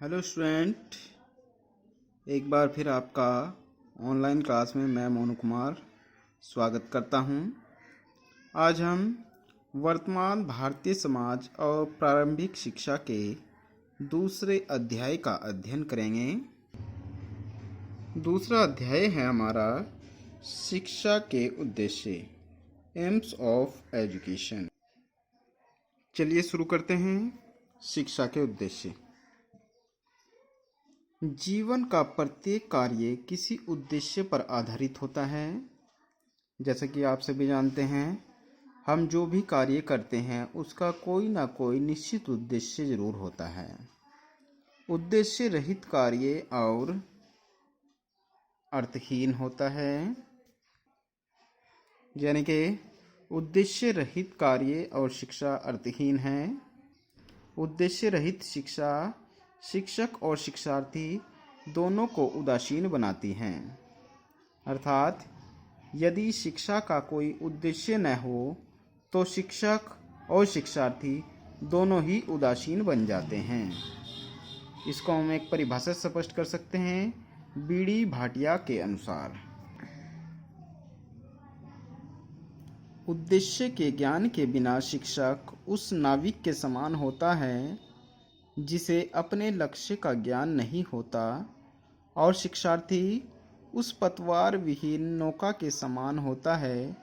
Hello student, एक बार फिर आपका ऑनलाइन क्लास में मैं मोनू कुमार स्वागत करता हूं। आज हम वर्तमान भारतीय समाज और प्रारंभिक शिक्षा के दूसरे अध्याय का अध्ययन करेंगे। दूसरा अध्याय है हमारा शिक्षा के उद्देश्य, एम्स ऑफ एजुकेशन। चलिए शुरू करते हैं। शिक्षा के उद्देश्य। जीवन का प्रत्येक कार्य किसी उद्देश्य पर आधारित होता है। जैसे कि आप सभी जानते हैं, हम जो भी कार्य करते हैं उसका कोई ना कोई निश्चित उद्देश्य जरूर होता है। उद्देश्य रहित कार्य और अर्थहीन होता है। यानी कि उद्देश्य रहित कार्य और शिक्षा अर्थहीन है। उद्देश्य रहित शिक्षा शिक्षक और शिक्षार्थी दोनों को उदासीन बनाती हैं। अर्थात यदि शिक्षा का कोई उद्देश्य न हो तो शिक्षक और शिक्षार्थी दोनों ही उदासीन बन जाते हैं। इसको हम एक परिभाषा से स्पष्ट कर सकते हैं बीडी भाटिया के अनुसार। उद्देश्य के ज्ञान के बिना शिक्षक उस नाविक के समान होता है जिसे अपने लक्ष्य का ज्ञान नहीं होता, और शिक्षार्थी उस पतवार विहीन नौका के समान होता है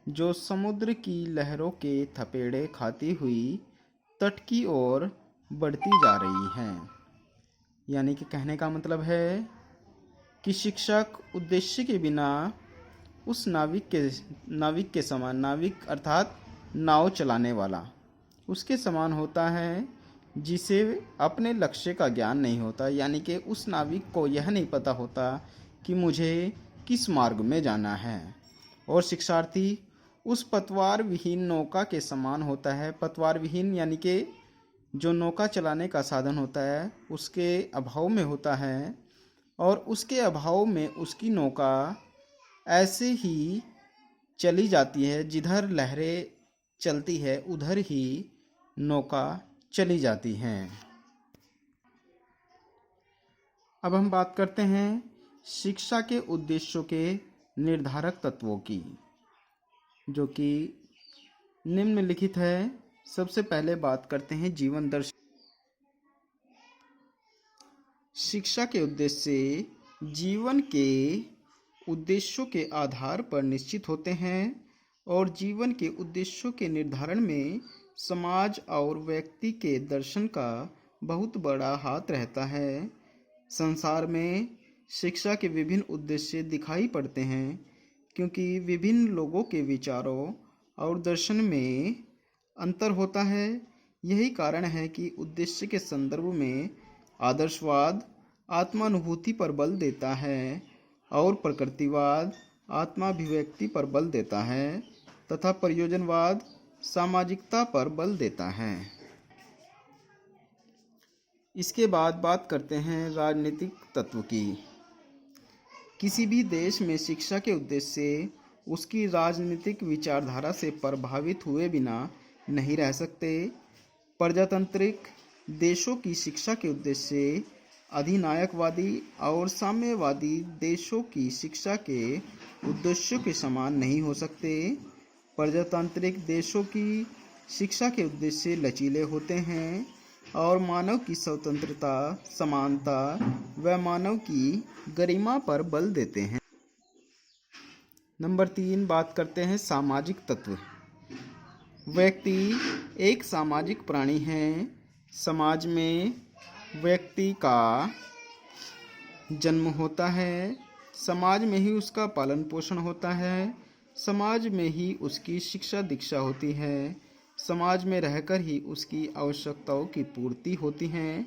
जो समुद्र की लहरों के थपेड़े खाती हुई तट की ओर बढ़ती जा रही है। यानी कि कहने का मतलब है कि शिक्षक उद्देश्य के बिना उस नाविक के समान, नाविक अर्थात नाव चलाने वाला, उसके समान होता है जिसे अपने लक्ष्य का ज्ञान नहीं होता। यानी कि उस नाविक को यह नहीं पता होता कि मुझे किस मार्ग में जाना है। और शिक्षार्थी उस पतवार विहीन नौका के समान होता है। पतवार विहीन यानी कि जो नौका चलाने का साधन होता है उसके अभाव में होता है, और उसके अभाव में उसकी नौका ऐसे ही चली जाती है, जिधर लहरें चलती है उधर ही नौका चली जाती हैं। अब हम बात करते हैं शिक्षा के उद्देश्यों के निर्धारक तत्वों की, जो कि निम्नलिखित है। सबसे पहले बात करते हैं जीवन दर्शन। शिक्षा के उद्देश्य जीवन के उद्देश्यों के आधार पर निश्चित होते हैं, और जीवन के उद्देश्यों के निर्धारण में समाज और व्यक्ति के दर्शन का बहुत बड़ा हाथ रहता है। संसार में शिक्षा के विभिन्न उद्देश्य दिखाई पड़ते हैं, क्योंकि विभिन्न लोगों के विचारों और दर्शन में अंतर होता है। यही कारण है कि उद्देश्य के संदर्भ में आदर्शवाद आत्मानुभूति पर बल देता है, और प्रकृतिवाद आत्माभिव्यक्ति पर बल देता है, तथा प्रयोजनवाद सामाजिकता पर बल देता है। इसके बाद बात करते हैं राजनीतिक तत्व की। किसी भी देश में शिक्षा के उद्देश्य उसकी राजनीतिक विचारधारा से प्रभावित हुए बिना नहीं रह सकते। प्रजातांत्रिक देशों की शिक्षा के उद्देश्य अधिनायकवादी और साम्यवादी देशों की शिक्षा के उद्देश्यों के समान नहीं हो सकते। प्रजातांत्रिक देशों की शिक्षा के उद्देश्य लचीले होते हैं और मानव की स्वतंत्रता, समानता व मानव की गरिमा पर बल देते हैं। नंबर 3 बात करते हैं सामाजिक तत्व। व्यक्ति एक सामाजिक प्राणी है। समाज में व्यक्ति का जन्म होता है, समाज में ही उसका पालन पोषण होता है, समाज में ही उसकी शिक्षा दीक्षा होती है, समाज में रहकर ही उसकी आवश्यकताओं की पूर्ति होती है,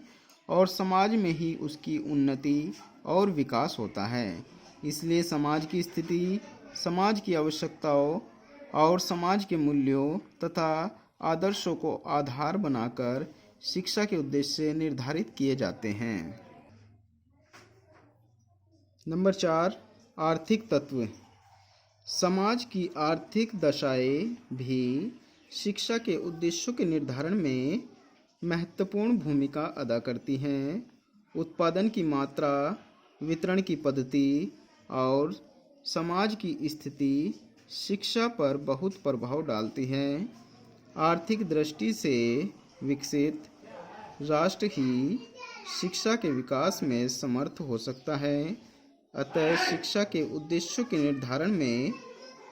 और समाज में ही उसकी उन्नति और विकास होता है। इसलिए समाज की स्थिति, समाज की आवश्यकताओं और समाज के मूल्यों तथा आदर्शों को आधार बनाकर शिक्षा के उद्देश्य निर्धारित किए जाते हैं। नंबर 4 आर्थिक तत्व। समाज की आर्थिक दशाएं भी शिक्षा के उद्देश्यों के निर्धारण में महत्वपूर्ण भूमिका अदा करती हैं। उत्पादन की मात्रा, वितरण की पद्धति और समाज की स्थिति शिक्षा पर बहुत प्रभाव डालती है। आर्थिक दृष्टि से विकसित राष्ट्र ही शिक्षा के विकास में समर्थ हो सकता है। अतः शिक्षा के उद्देश्यों के निर्धारण में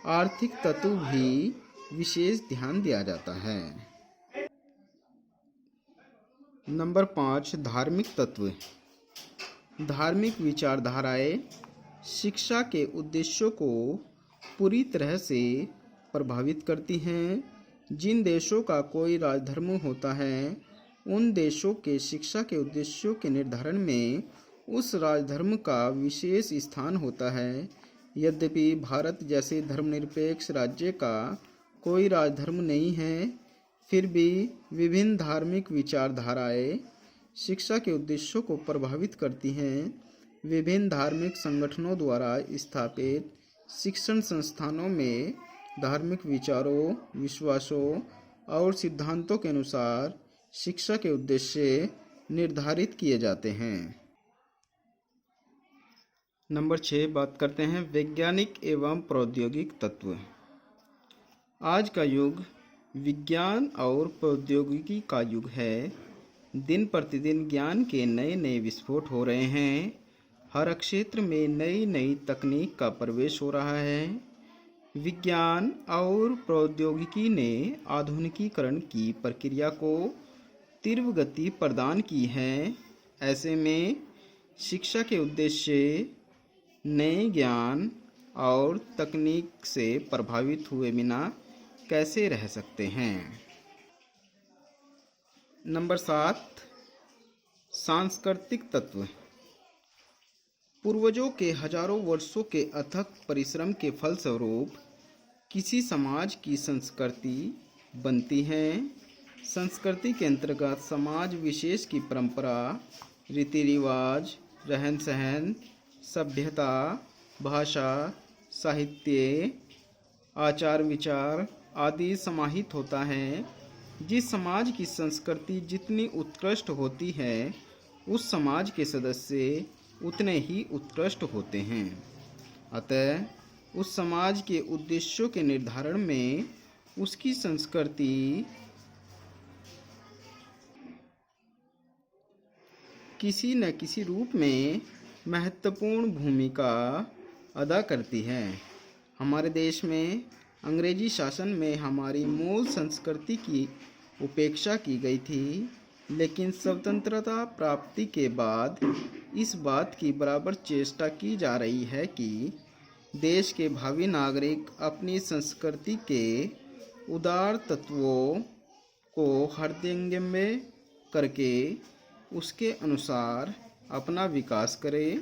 आर्थिक तत्व भी विशेष ध्यान दिया जाता है। नंबर 5, धार्मिक तत्व। धार्मिक विचारधाराएं शिक्षा के उद्देश्यों को पूरी तरह से प्रभावित करती हैं। जिन देशों का कोई राजधर्म होता है, उन देशों के शिक्षा के उद्देश्यों के निर्धारण में उस राजधर्म का विशेष स्थान होता है। यद्यपि भारत जैसे धर्मनिरपेक्ष राज्य का कोई राजधर्म नहीं है, फिर भी विभिन्न धार्मिक विचारधाराएं शिक्षा के उद्देश्यों को प्रभावित करती हैं। विभिन्न धार्मिक संगठनों द्वारा स्थापित शिक्षण संस्थानों में धार्मिक विचारों, विश्वासों और सिद्धांतों के अनुसार शिक्षा के उद्देश्य निर्धारित किए जाते हैं। नंबर 6, बात करते हैं वैज्ञानिक एवं प्रौद्योगिक तत्व। आज का युग विज्ञान और प्रौद्योगिकी का युग है। दिन प्रतिदिन ज्ञान के नए नए विस्फोट हो रहे हैं। हर क्षेत्र में नई नई तकनीक का प्रवेश हो रहा है। विज्ञान और प्रौद्योगिकी ने आधुनिकीकरण की प्रक्रिया को तीव्र गति प्रदान की है। ऐसे में शिक्षा के उद्देश्य नए ज्ञान और तकनीक से प्रभावित हुए बिना कैसे रह सकते हैं। नंबर 7, सांस्कृतिक तत्व। पूर्वजों के हजारों वर्षों के अथक परिश्रम के फलस्वरूप किसी समाज की संस्कृति बनती है। संस्कृति के अंतर्गत समाज विशेष की परंपरा, रीति रिवाज, रहन सहन, सभ्यता, भाषा, साहित्य, आचार विचार आदि समाहित होता है। जिस समाज की संस्कृति जितनी उत्कृष्ट होती है, उस समाज के सदस्य उतने ही उत्कृष्ट होते हैं। अतः उस समाज के उद्देश्यों के निर्धारण में उसकी संस्कृति किसी न किसी रूप में महत्वपूर्ण भूमिका अदा करती है। हमारे देश में अंग्रेजी शासन में हमारी मूल संस्कृति की उपेक्षा की गई थी, लेकिन स्वतंत्रता प्राप्ति के बाद इस बात की बराबर चेष्टा की जा रही है कि देश के भावी नागरिक अपनी संस्कृति के उदार तत्वों को हृदयंगम करके उसके अनुसार अपना विकास करें।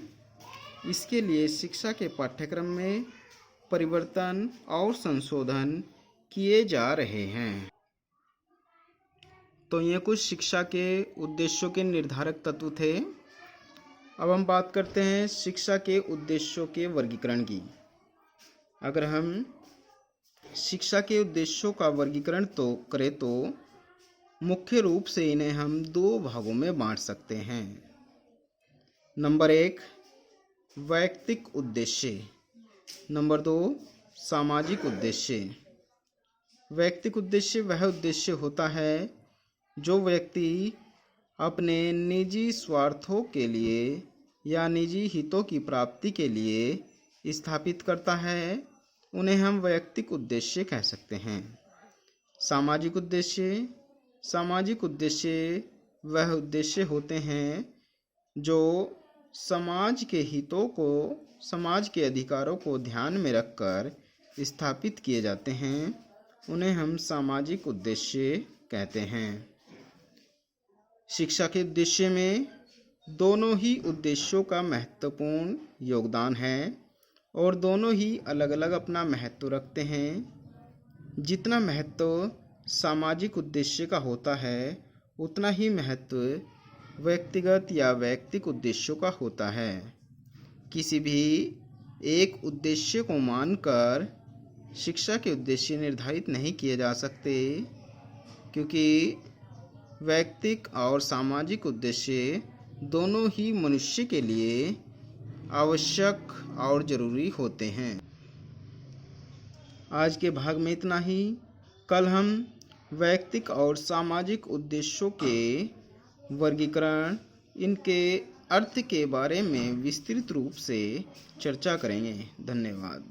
इसके लिए शिक्षा के पाठ्यक्रम में परिवर्तन और संशोधन किए जा रहे हैं। तो ये कुछ शिक्षा के उद्देश्यों के निर्धारक तत्व थे। अब हम बात करते हैं शिक्षा के उद्देश्यों के वर्गीकरण की। अगर हम शिक्षा के उद्देश्यों का वर्गीकरण करें तो मुख्य रूप से इन्हें हम 2 भागों में बांट सकते हैं। नंबर 1, वैयक्तिक उद्देश्य। नंबर 2, सामाजिक उद्देश्य। वैयक्तिक उद्देश्य वह उद्देश्य होता है जो व्यक्ति अपने निजी स्वार्थों के लिए या निजी हितों की प्राप्ति के लिए स्थापित करता है। उन्हें हम वैयक्तिक उद्देश्य कह सकते हैं। सामाजिक उद्देश्य। सामाजिक उद्देश्य वह उद्देश्य होते हैं जो समाज के हितों को, समाज के अधिकारों को ध्यान में रखकर स्थापित किए जाते हैं। उन्हें हम सामाजिक उद्देश्य कहते हैं। शिक्षा के उद्देश्य में दोनों ही उद्देश्यों का महत्वपूर्ण योगदान है और दोनों ही अलग अलग अपना महत्व रखते हैं। जितना महत्व सामाजिक उद्देश्य का होता है, उतना ही महत्व व्यक्तिगत या वैयक्तिक उद्देश्यों का होता है। किसी भी एक उद्देश्य को मानकर शिक्षा के उद्देश्य निर्धारित नहीं किए जा सकते, क्योंकि वैयक्तिक और सामाजिक उद्देश्य दोनों ही मनुष्य के लिए आवश्यक और ज़रूरी होते हैं। आज के भाग में इतना ही। कल हम वैयक्तिक और सामाजिक उद्देश्यों के वर्गीकरण, इनके अर्थ के बारे में विस्तृत रूप से चर्चा करेंगे। धन्यवाद।